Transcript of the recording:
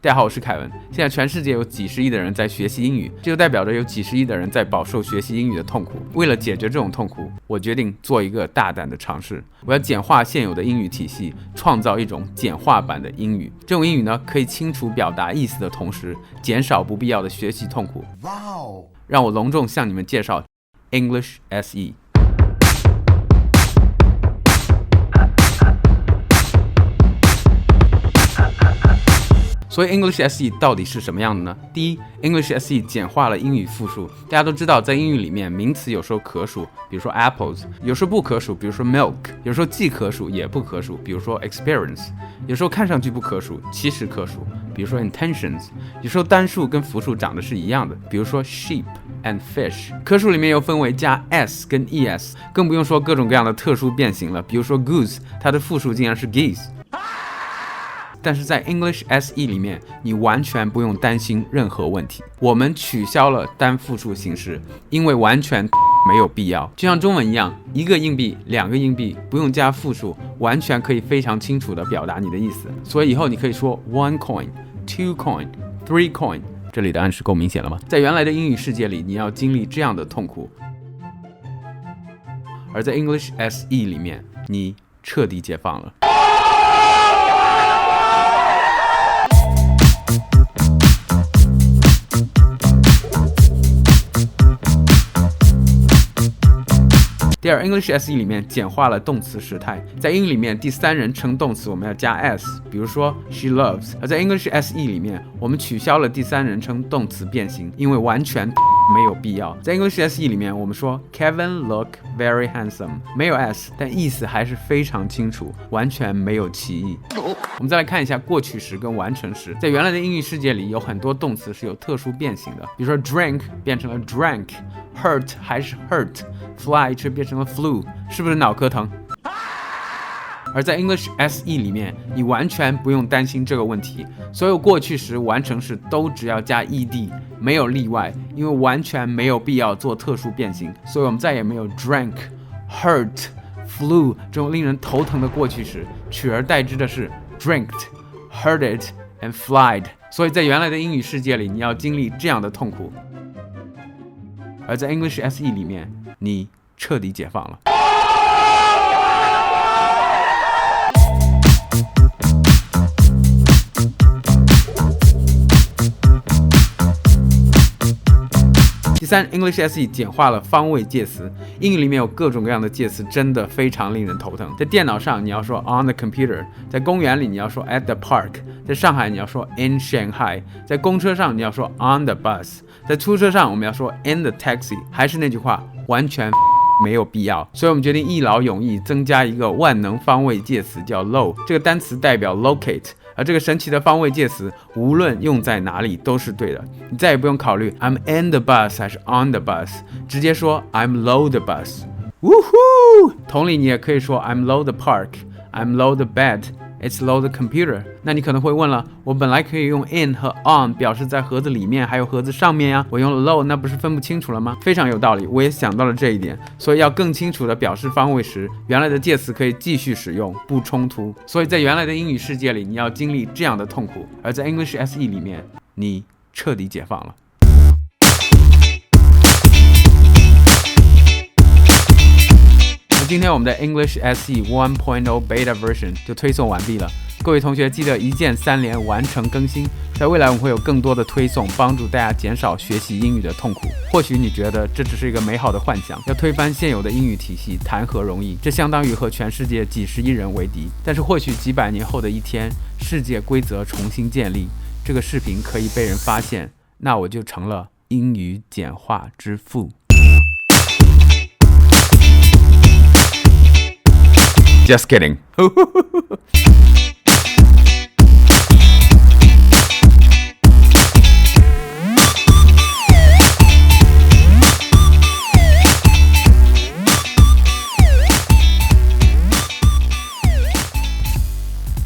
大家好，我是凯文。现在全世界有几十亿的人在学习英语，这就代表着有几十亿的人在饱受学习英语的痛苦。为了解决这种痛苦，我决定做一个大胆的尝试。我要简化现有的英语体系，创造一种简化版的英语。这种英语呢，可以清楚表达意思的同时，减少不必要的学习痛苦。哇哦！让我隆重向你们介绍 English SE。所以 English SE 到底是什么样的呢？第一 ，English SE 简化了英语复数。大家都知道，在英语里面，名词有时候可数，比如说 apples； 有时候不可数，比如说 milk； 有时候既可数也不可数，比如说 experience； 有时候看上去不可数，其实可数，比如说 intentions； 有时候单数跟复数长得是一样的，比如说 sheep and fish。可数里面又分为加 s 跟 es， 更不用说各种各样的特殊变形了，比如说 goose， 它的复数竟然是 geese。但是在 English SE 里面，你完全不用担心任何问题。我们取消了单复数形式，因为完全没有必要。就像中文一样，一个硬币、两个硬币，不用加复数，完全可以非常清楚地表达你的意思。所以以后你可以说 one coin, two coin, three coin。这里的暗示够明显了吗？在原来的英语世界里，你要经历这样的痛苦，而在 English SE 里面，你彻底解放了。第二 ，English SE 里面简化了动词时态，在英语里面第三人称动词我们要加 s， 比如说 she loves， 而在 English SE 里面我们取消了第三人称动词变形，因为完全没有必要。在 English SE 里面我们说 Kevin look very handsome， 没有 s， 但意思还是非常清楚，完全没有歧义。我们再来看一下过去时跟完成时，在原来的英语世界里有很多动词是有特殊变形的，比如说 drink 变成了 drank，hurt 还是 hurt，fly 却变成了 flew， 是不是脑壳疼？而在 English SE 里面，你完全不用担心这个问题，所有过去时、完成时都只要加 ed， 没有例外，因为完全没有必要做特殊变形，所以我们再也没有 drank、hurt、flew 这种令人头疼的过去时，取而代之的是 drinked、hurted and flied。所以在原来的英语世界里，你要经历这样的痛苦，而在 English SE 里面，你彻底解放了。第三 ，English SE 简化了方位介词。英语里面有各种各样的介词，真的非常令人头疼。在电脑上你要说 on the computer， 在公园里你要说 at the park， 在上海你要说 in Shanghai， 在公车上你要说 on the bus， 在出车上我们要说 in the taxi。还是那句话，完全没有必要，所以我们决定一劳永逸，增加一个万能方位介词叫 lo， 这个单词代表 locate， 而这个神奇的方位介词无论用在哪里都是对的，你再也不用考虑 I'm in the bus 还是 on the bus， 直接说 I'm low the bus。 同理你也可以说 I'm low the park， I'm low the bed，It's low the computer。 那你可能会问了，我本来可以用 in 和 on 表示在盒子里面还有盒子上面呀，我用了 low 那不是分不清楚了吗？非常有道理，我也想到了这一点，所以要更清楚的表示方位时，原来的介词可以继续使用，不冲突。所以在原来的英语世界里，你要经历这样的痛苦，而在 English SE 里面，你彻底解放了。今天我们的 English SE 1.0 Beta Version 就推送完毕了，各位同学记得一键3连完成更新，在未来我们会有更多的推送，帮助大家减少学习英语的痛苦。或许你觉得这只是一个美好的幻想，要推翻现有的英语体系谈何容易，这相当于和全世界几十亿人为敌。但是或许几百年后的一天，世界规则重新建立，这个视频可以被人发現，那我就成了英语简化之父。Just kidding.